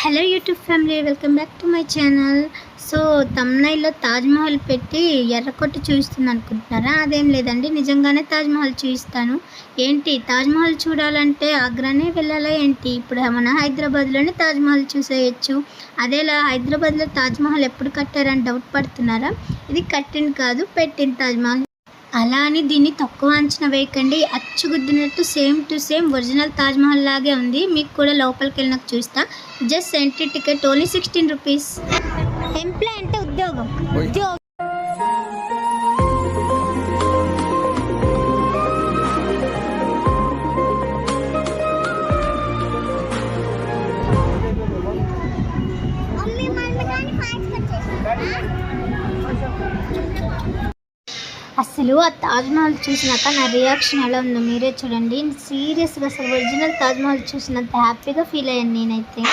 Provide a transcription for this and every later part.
Hello YouTube family, welcome back to my channel. So తమ్నైల్లో తాజ్మహల్ పెట్టి ఎర్రకొట్టి చూపిస్తుంది అనుకుంటున్నారా? అదేం లేదండి, నిజంగానే తాజ్మహల్ చూపిస్తాను. ఏంటి, తాజ్మహల్ చూడాలంటే ఆగ్రానే వెళ్ళాలా ఏంటి? ఇప్పుడు మన హైదరాబాద్లోనే తాజ్మహల్ చూసేయచ్చు. అదేలా హైదరాబాద్లో తాజ్మహల్ ఎప్పుడు కట్టారని డౌట్ పడుతున్నారా? ఇది కట్టింది కాదు, పెట్టింది తాజ్మహల్. అలా అని దీన్ని తక్కువ అంచనా వేయకండి. అచ్చుగుద్దినట్టు same to same original Taj Mahal లాగే ఉంది. మీకు కూడా లోపలికి వెళ్ళినాక చూస్తా. Just entry ticket only 16 rupees. Employ అంటే ఉద్యోగం. అసలు ఆ తాజ్మహల్ చూసినాక నా రియాక్షన్ ఎలా ఉందో మీరే చూడండి. సీరియస్గా అసలు ఒరిజినల్ తాజ్మహల్ చూసినంత హ్యాపీగా ఫీల్ అయ్యాను నేనైతే.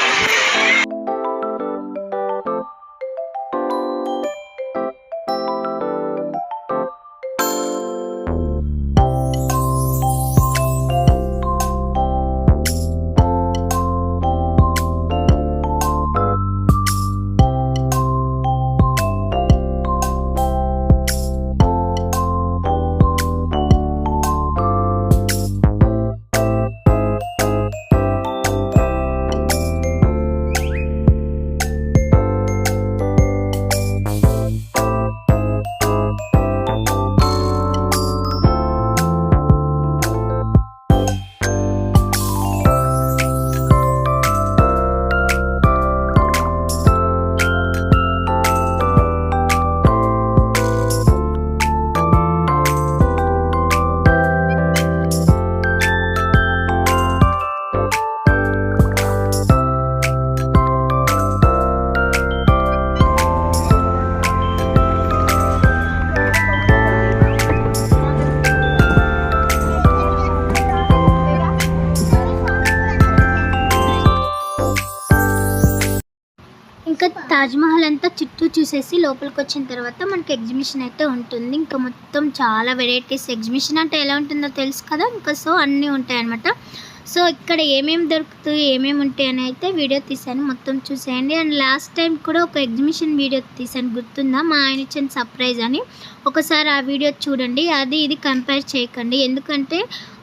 ఇంకా తాజ్మహల్ అంతా చుట్టూ చూసేసి లోపలికి వచ్చిన తర్వాత మనకి ఎగ్జిబిషన్ అయితే ఉంటుంది. ఇంకా మొత్తం చాలా వెరైటీస్. ఎగ్జిబిషన్ అంటే ఎలా ఉంటుందో తెలుసు కదా, ఇంకా సో అన్నీ ఉంటాయి అన్నమాట. సో ఇక్కడ ఏమేమి దొరుకుతాయి, ఏమేమి ఉంటాయి అని అయితే వీడియో తీశాను, మొత్తం చూసేయండి. అండ్ లాస్ట్ టైం కూడా ఒక ఎగ్జిబిషన్ వీడియో తీశాను, గుర్తుందా? మా ఆయన ఇచ్చిన సర్ప్రైజ్ అని. ఒకసారి ఆ వీడియో చూడండి, అది ఇది కంపేర్ చేయకండి. ఎందుకంటే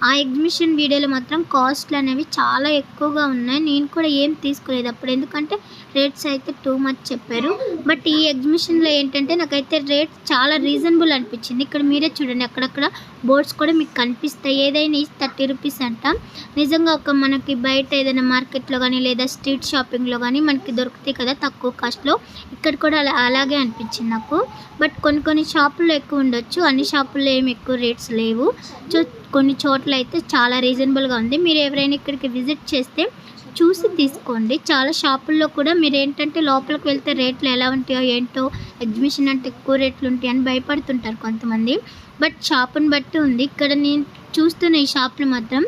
ఆ ఎగ్జిబిషన్ వీడియోలో మాత్రం కాస్ట్లు అనేవి చాలా ఎక్కువగా ఉన్నాయి. నేను కూడా ఏం తీసుకోలేదు అప్పుడు, ఎందుకంటే రేట్స్ అయితే టూ మచ్ చెప్పారు. బట్ ఈ ఎగ్జిబిషన్లో ఏంటంటే నాకైతే రేట్ చాలా రీజనబుల్ అనిపించింది. ఇక్కడ మీరే చూడండి, అక్కడక్కడ బోర్డ్స్ కూడా మీకు కనిపిస్తాయి. ఏదైనా 30 రూపీస్ అంట. నిజంగా ఒక మనకి బయట ఏదైనా మార్కెట్లో కానీ లేదా స్ట్రీట్ షాపింగ్లో కానీ మనకి దొరుకుతాయి కదా తక్కువ కాస్ట్లో, ఇక్కడ కూడా అలాగే అనిపించింది నాకు. బట్ కొన్ని షాపుల్లో ఎక్కువ ఉండొచ్చు, అన్ని షాపుల్లో ఏమి ఎక్కువ రేట్స్ లేవు. కొన్ని చోట్ల అయితే చాలా రీజనబుల్గా ఉంది. మీరు ఎవరైనా ఇక్కడికి విజిట్ చేస్తే చూసి తీసుకోండి. చాలా షాపుల్లో కూడా మీరు ఏంటంటే లోపలికి వెళ్తే రేట్లు ఎలా ఉంటాయో ఏంటో, ఎగ్జిబిషన్ అంటే ఎక్కువ రేట్లు ఉంటాయి అని భయపడుతుంటారు కొంతమంది. బట్ షాపుని బట్టి ఉంది. ఇక్కడ నేను చూస్తున్న ఈ షాప్లో మాత్రం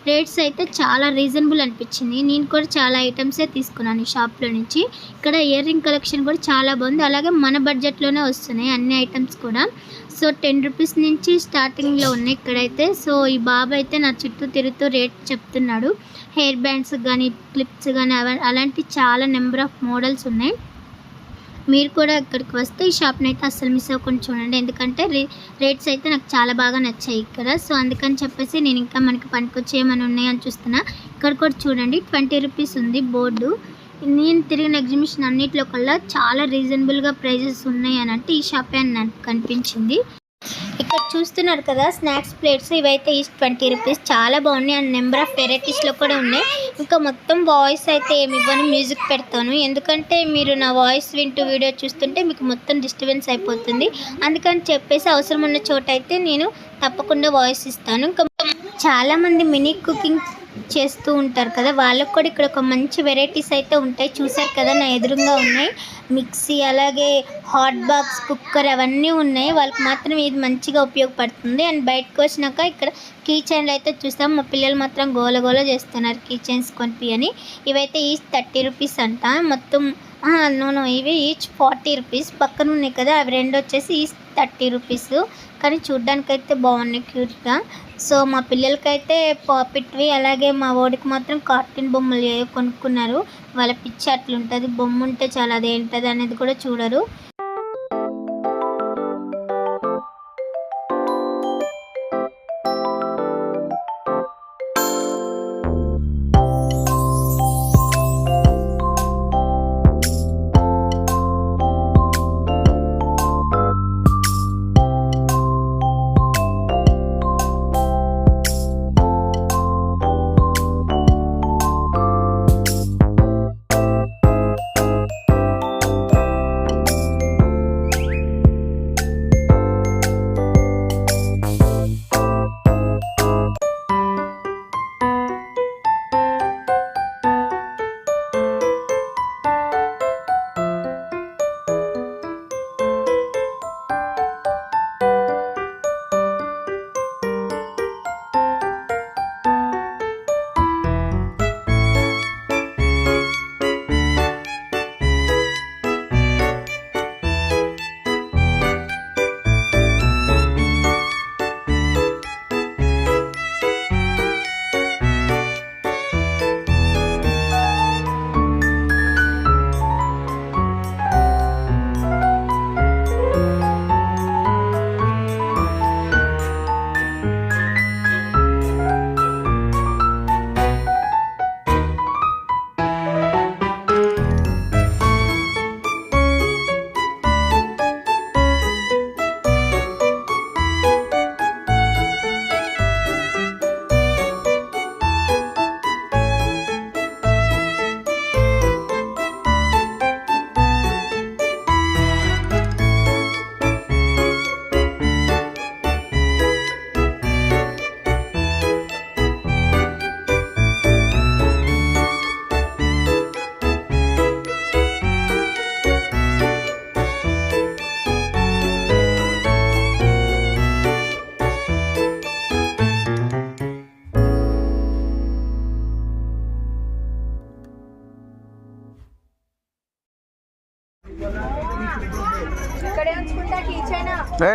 రేట్స్ అయితే చాలా రీజనబుల్ అనిపించింది. నేను కూడా చాలా ఐటమ్సే తీసుకున్నాను ఈ షాప్లో నుంచి. ఇక్కడ ఇయర్ రింగ్ కలెక్షన్ కూడా చాలా బాగుంది. అలాగే మన బడ్జెట్లోనే వస్తున్నాయి అన్ని ఐటమ్స్ కూడా. సో 10 రూపీస్ నుంచి స్టార్టింగ్లో ఉన్నాయి ఇక్కడైతే. సో ఈ బాబు అయితే నా చుట్టూ తిరుగుతూ రేట్ చెప్తున్నాడు. హెయిర్ బ్యాండ్స్ కానీ క్లిప్స్ కానీ అలాంటి చాలా నెంబర్ ఆఫ్ మోడల్స్ ఉన్నాయి. మీరు కూడా ఇక్కడికి వస్తే ఈ షాప్ని అయితే అస్సలు మిస్ అవ్వకుండా చూడండి. ఎందుకంటే రేట్స్ అయితే నాకు చాలా బాగా నచ్చాయి ఇక్కడ. సో అందుకని చెప్పేసి నేను ఇంకా మనకి పనికొచ్చేయమని ఉన్నాయని చూస్తున్నా. ఇక్కడ కూడా చూడండి 20 రూపీస్ ఉంది బోర్డు. నేను తిరిగిన ఎగ్జిబిషన్ అన్నింటిలో కల్లా చాలా రీజనబుల్గా ప్రైజెస్ ఉన్నాయి అని అంటే ఈ షాపే అని నాకు కనిపించింది. ఇక్కడ చూస్తున్నారు కదా స్నాక్స్ ప్లేట్స్, ఇవైతే 20 రూపీస్. చాలా బాగున్నాయి అండ్ నెంబర్ ఆఫ్ వెరైటీస్లో కూడా ఉన్నాయి. ఇంకా మొత్తం వాయిస్ అయితే ఏమి ఇవ్వను, మ్యూజిక్ పెడతాను. ఎందుకంటే మీరు నా వాయిస్ వింటూ వీడియో చూస్తుంటే మీకు మొత్తం డిస్టర్బెన్స్ అయిపోతుంది. అందుకని చెప్పేసి అవసరం ఉన్న చోట అయితే నేను తప్పకుండా వాయిస్ ఇస్తాను. ఇంకా చాలామంది మినీ కుకింగ్ చేస్తూ ఉంటారు కదా, వాళ్ళకు కూడా ఇక్కడ ఒక మంచి వెరైటీస్ అయితే ఉంటాయి. చూసారు కదా నా ఎదురుగా ఉన్నాయి. మిక్సీ, అలాగే హాట్ బాక్స్, కుక్కర్ అవన్నీ ఉన్నాయి. వాళ్ళకి మాత్రం ఇది మంచిగా ఉపయోగపడుతుంది. అండ్ బయటకు వచ్చినాక ఇక్కడ కీ చైన్లు అయితే చూస్తాం. మా పిల్లలు మాత్రం గోల చేస్తున్నారు కీ చైన్స్ కొనిపి అని. ఇవైతే ఈచ్ 30 రూపీస్ అంట. మొత్తం నో ఇవి ఈచ్ 40 రూపీస్. పక్కన ఉన్నాయి కదా అవి రెండు వచ్చేసి ఈచ్ 30 రూపీస్. కానీ చూడ్డానికైతే బాగున్నాయి క్యూట్గా. సో మా పిల్లలకైతే పాపిట్వి, అలాగే మా వాడికి మాత్రం కార్టూన్ బొమ్మలు కొనుక్కున్నారు. వాళ్ళ పిచ్చి అట్లుంటుంది, బొమ్మ ఉంటే చాలా అదేంటది అనేది కూడా చూడరు.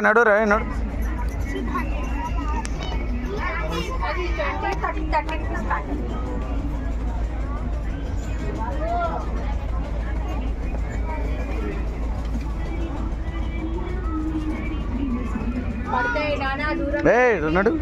నడు రా నడు. నడు.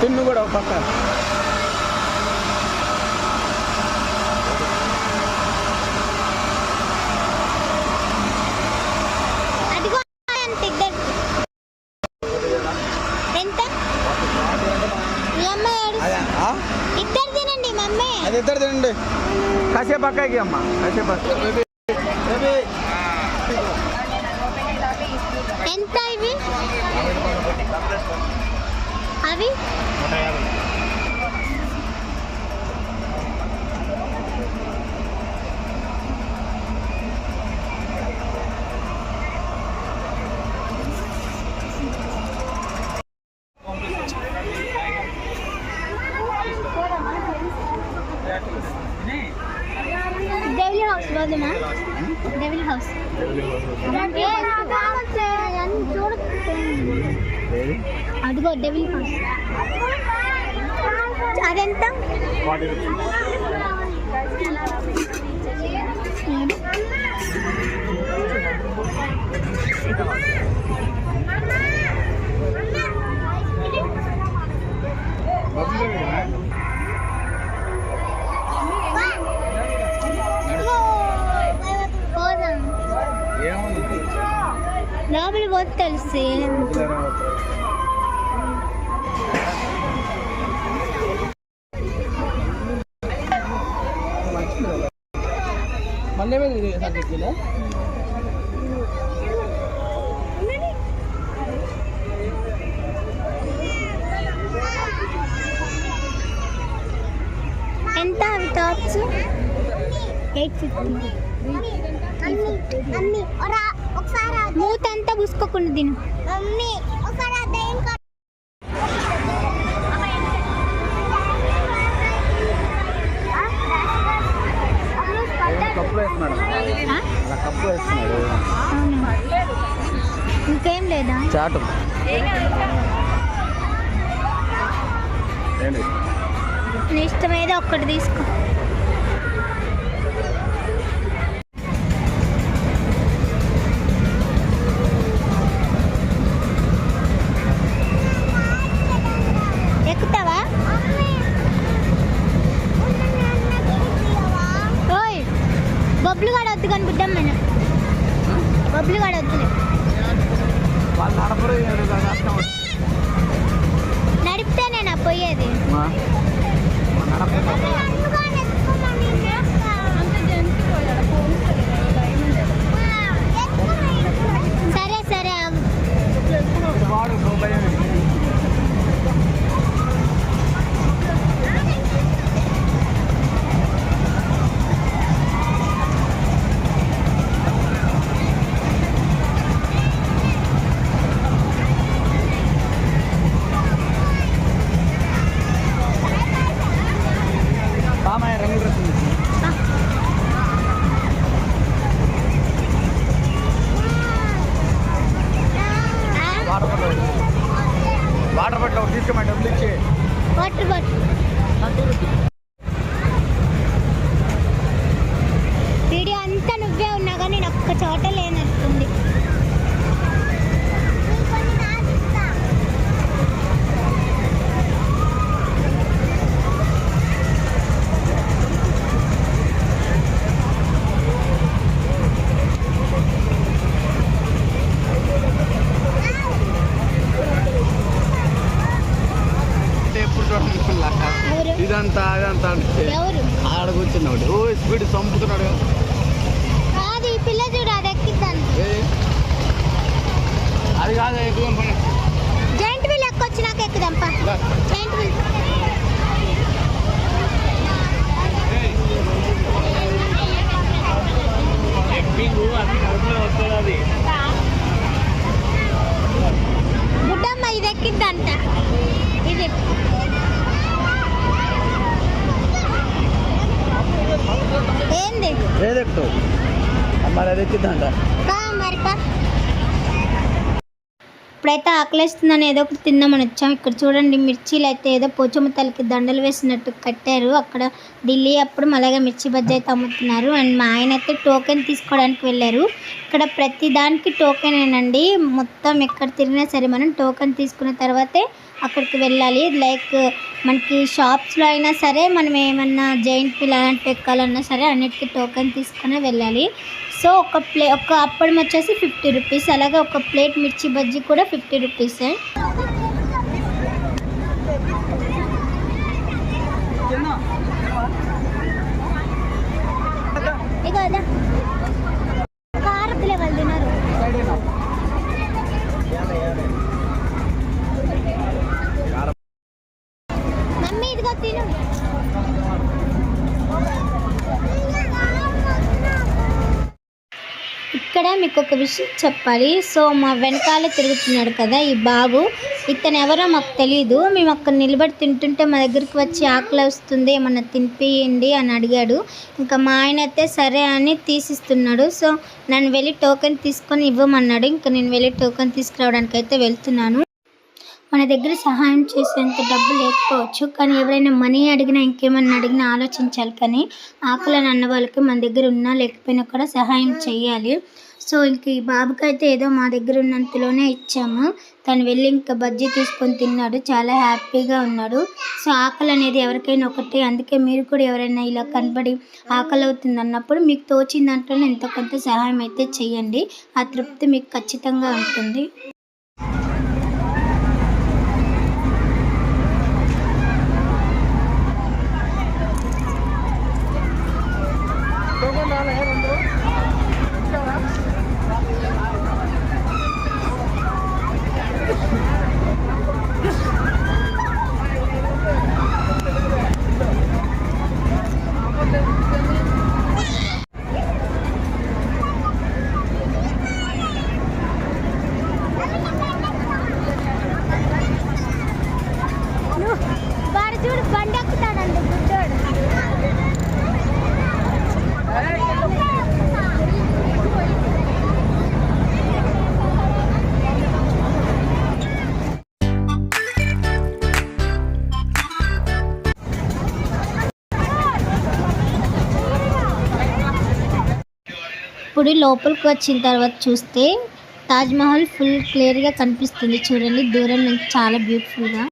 తిన్ను కూడా పక్క पक्का अम्मा ऐसे बस ఎంత ఇవి అవి డెవిల్ హౌస్ పోదామా డెవిల్ హౌస్ అదిగో డెవిల్ హౌస్ అదెంత లోపల పోతే తెలిసి ఎంత అవి టాప్స్ 850 మూతంతా పూసుకోకుండా తిను ఇంకేం లేదా చాటు నీ ఇష్టం ఏదో ఒక్కటి తీసుకో ఎక్కుతావా ఓయ్ బొబ్బులు కాడ వద్దు కానీ బుడ్డమ్మ బొబ్బులు కాడ వద్దులే నడిపితేనేనా పోయేది సరే సరే వాటర్ బాటిల్ ఒకటి తీసుకోమండి డబ్బులు ఇచ్చి వాటర్ బాటిల్ వీడియో అంతా నువ్వే ఉన్నా కానీ నేను ఒక్క చోట లేనట్టుంది ఇదంతా అదంతా ఎవరు ఆడ కూర్చున్నాడు ఓ స్పీడ్ చంపుతున్నాడు అది పిల్ల చూడు అది ఎక్కిద్దాను అది కాదు ఎక్కువ జాయింట్ వీల్ ఎక్కొచ్చి నాకు ఎక్కుదాంపా జాయింట్ వీల్ బుడ్డమ్మ ఇది ఎక్కిద్దంట ఇది ఏంది ఏదెక్కుతావు అమ్మాయి అది ఎక్కిద్దంట మరి ఇప్పుడైతే ఆకలిస్తుందని ఏదో ఒకటి తిందామని వచ్చాం ఇక్కడ చూడండి మిర్చీలు అయితే ఏదో పోచమ్మ తల్లికి దండలు వేసినట్టు కట్టారు అక్కడ ఢిల్లీ అప్పుడు అలాగే మిర్చి బజ్జీ అయితే అమ్ముతున్నారు అండ్ మా ఆయన అయితే టోకెన్ తీసుకోవడానికి వెళ్ళారు ఇక్కడ ప్రతి దానికి టోకెనేనండి మొత్తం ఎక్కడ తిరిగినా సరే మనం టోకెన్ తీసుకున్న తర్వాతే అక్కడికి వెళ్ళాలి లైక్ మనకి షాప్స్లో అయినా సరే మనం ఏమన్నా జైంట్ వీల్ అలాంటి ఎక్కాలన్నా సరే అన్నిటికీ టోకెన్ తీసుకునే వెళ్ళాలి సో ఒక అప్పడం వచ్చేసి 50 రూపీస్ అలాగే ఒక ప్లేట్ మిర్చి బజ్జీ కూడా 50 రూపీసే ఇక్కడ మీకు ఒక విషయం చెప్పాలి. సో మా వెనకాల తిరుగుతున్నాడు కదా ఈ బాబు, ఇతను ఎవరో మాకు తెలియదు. మేము అక్కడ నిలబడి తింటుంటే మా దగ్గరికి వచ్చి ఆకలి వస్తుంది ఏమన్నా తినిపియండి అని అడిగాడు. ఇంకా మా ఆయన అయితే సరే అని తీసిస్తున్నాడు. సో నన్ను వెళ్ళి టోకెన్ తీసుకొని ఇవ్వమన్నాడు. ఇంకా నేను వెళ్ళి టోకెన్ తీసుకురావడానికి అయితే వెళ్తున్నాను. మన దగ్గర సహాయం చేసేంత డబ్బు లేకపోవచ్చు, కానీ ఎవరైనా మనీ అడిగినా ఇంకేమన్నా అడిగినా ఆలోచించాలి. కానీ ఆకలిని అన్న వాళ్ళకి మన దగ్గర ఉన్నా లేకపోయినా కూడా సహాయం చేయాలి. సో ఇంక ఈ బాబుకి అయితే ఏదో మా దగ్గర ఉన్నంతలోనే ఇచ్చాము. తను వెళ్ళి ఇంకా బజ్జీ తీసుకొని తిన్నాడు, చాలా హ్యాపీగా ఉన్నాడు. సో ఆకలి అనేది ఎవరికైనా ఒకటే, అందుకే మీరు కూడా ఎవరైనా ఇలా కనబడి ఆకలి అవుతుంది అన్నప్పుడు మీకు తోచిన దాంట్లోనే ఎంతో కొంత సహాయం అయితే చేయండి. ఆ తృప్తి మీకు ఖచ్చితంగా ఉంటుంది. చూడు బండి ఎక్కుతాడండి గుడ్డోడు. ఇప్పుడు లోపలికి వచ్చిన తర్వాత చూస్తే తాజ్మహల్ ఫుల్ క్లియర్గా కనిపిస్తుంది. చూడండి దూరం నుంచి చాలా బ్యూటిఫుల్గా.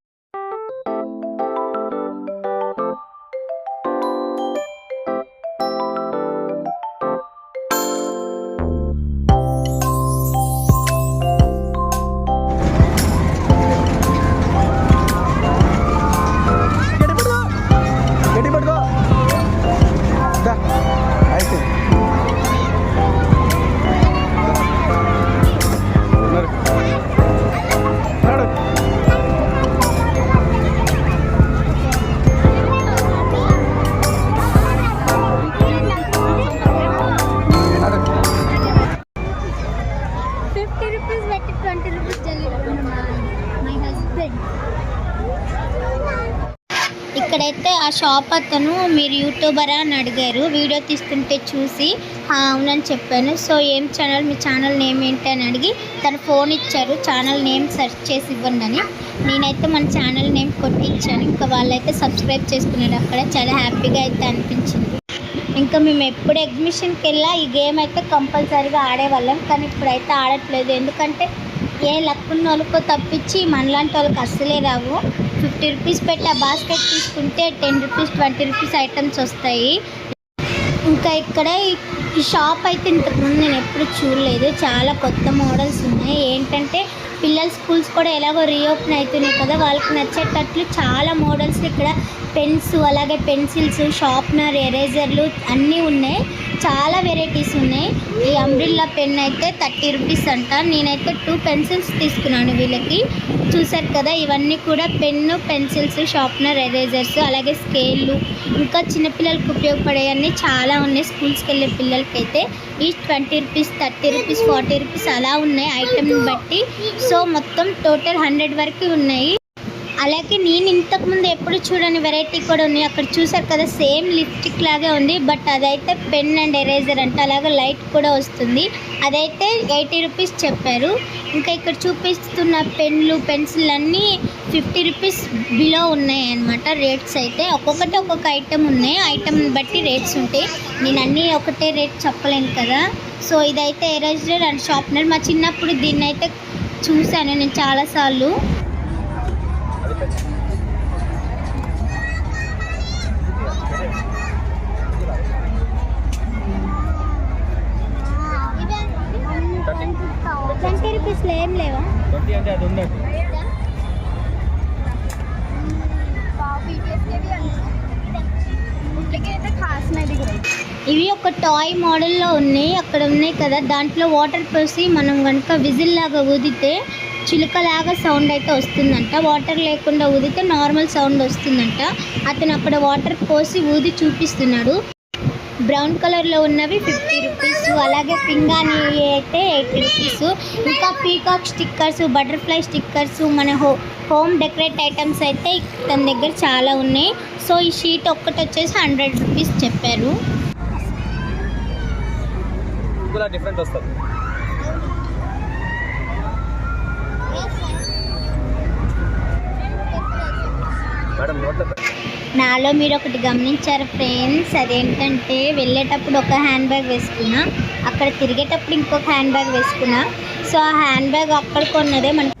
ఇక్కడైతే ఆ షాప్ అతను మీరు యూట్యూబరా అని అడిగారు. వీడియో తీస్తుంటే చూసి అవునని చెప్పాను. సో ఏం ఛానల్, మీ ఛానల్ నేమ్ ఏంటి అని అడిగి తను ఫోన్ ఇచ్చారు. ఛానల్ నేమ్ సెర్చ్ చేసి ఇవ్వండి అని. నేనైతే మన ఛానల్ నేమ్ కొట్టి ఇచ్చాను. ఇంకా వాళ్ళైతే సబ్స్క్రైబ్ చేసుకున్నారు. అక్కడ చాలా హ్యాపీగా అయితే అనిపించింది. ఇంకా మేము ఎప్పుడు ఎగ్జిబిషన్కి వెళ్ళా ఈ గేమ్ అయితే కంపల్సరీగా ఆడేవాళ్ళం, కానీ ఇప్పుడైతే ఆడట్లేదు. ఎందుకంటే ఏ లక్ ఉన్న వాళ్ళకో తప్పించి మనలాంటి వాళ్ళకి అస్సలే రావు. 50 రూపీస్ పెట్టి ఆ బాస్కెట్ తీసుకుంటే 10 రూపీస్ 20 రూపీస్ ఐటమ్స్ వస్తాయి. ఇంకా ఇక్కడ ఈ షాప్ అయితే ఇంతకుముందు నేను ఎప్పుడు చూడలేదు. చాలా కొత్త మోడల్స్ ఉన్నాయి. ఏంటంటే పిల్లల స్కూల్స్ కూడా ఎలాగో రీఓపెన్ అవుతున్నాయి కదా, వాళ్ళకి నచ్చేటట్లు చాలా మోడల్స్ ఇక్కడ పెన్స్, అలాగే పెన్సిల్స్, షార్ప్నర్, ఎరేజర్లు అన్నీ ఉన్నాయి. చాలా వెరైటీస్ ఉన్నాయి. ఈ అంబ్రిల్లా పెన్ అయితే 30 రూపీస్ అంట. నేనైతే 2 పెన్సిల్స్ తీసుకున్నాను వీళ్ళకి. చూసారు కదా, ఇవన్నీ కూడా పెన్ను, పెన్సిల్స్, షార్ప్నర్, ఎరేజర్స్, అలాగే స్కేళ్ళు, ఇంకా చిన్నపిల్లలకు ఉపయోగపడేవన్నీ చాలా ఉన్నాయి. స్కూల్స్కి వెళ్ళే పిల్లలకైతే ఈ 20 రూపీస్, 30 రూపీస్, 40 రూపీస్ అలా ఉన్నాయి ఐటమ్ని బట్టి. సో మొత్తం టోటల్ 100 వరకు ఉన్నాయి. అలాగే నేను ఇంతకుముందు ఎప్పుడు చూడని వెరైటీ కూడా ఉన్నాయి. అక్కడ చూసారు కదా, సేమ్ లిప్స్టిక్ లాగే ఉంది, బట్ అదైతే పెన్ అండ్ ఎరేజర్ అంట. అలాగే లైట్ కూడా వస్తుంది. అదైతే 80 రూపీస్ చెప్పారు. ఇంకా ఇక్కడ చూపిస్తున్న పెన్లు, పెన్సిల్ అన్నీ 50 రూపీస్ బిలో ఉన్నాయి అన్నమాట రేట్స్ అయితే. ఒక్కొక్కటి ఒక్కొక్క ఐటమ్ ఉన్నాయి. ఐటమ్ని బట్టి రేట్స్ ఉంటాయి. నేను అన్నీ ఒకటే రేట్ చెప్పలేను కదా. సో ఇదైతే ఎరేజర్ అండ్ షార్ప్నర్. మా చిన్నప్పుడు దీన్ని అయితే చూశాను నేను చాలాసార్లు. రూపీస్లో ఏం లేవా? ఇవి ఒక టాయ్ మోడల్లో ఉన్నాయి. అక్కడ ఉన్నాయి కదా, దాంట్లో వాటర్ పోసి మనం కనుక విజిల్ లాగా ఊదితే చిలుకలాగా సౌండ్ అయితే వస్తుందంట. వాటర్ లేకుండా ఊదితే నార్మల్ సౌండ్ వస్తుందంట. అతను అక్కడ వాటర్ పోసి ఊది చూపిస్తున్నాడు. బ్రౌన్ కలర్లో ఉన్నవి 50 రూపీస్, అలాగే పింగాణి అయితే 80 రూపీస్. ఇంకా పీకాక్ స్టిక్కర్స్, బటర్ఫ్లై స్టిక్కర్స్, మన హోమ్ డెకరేట్ ఐటమ్స్ అయితే తన దగ్గర చాలా ఉన్నాయి. సో ఈ షీట్ ఒక్కటి వచ్చేసి 100 రూపీస్ చెప్పారు. డిఫరెంట్ వస్తుంది. నాలో మీరు ఒకటి గమనించారు ఫ్రెండ్స్, అదేంటంటే వెళ్ళేటప్పుడు ఒక హ్యాండ్ బ్యాగ్ వేసుకున్నా, అక్కడ తిరిగేటప్పుడు ఇంకొక హ్యాండ్ బ్యాగ్ వేసుకున్నా. సో ఆ హ్యాండ్ బ్యాగ్ అక్కడ కొన్నదే మనకి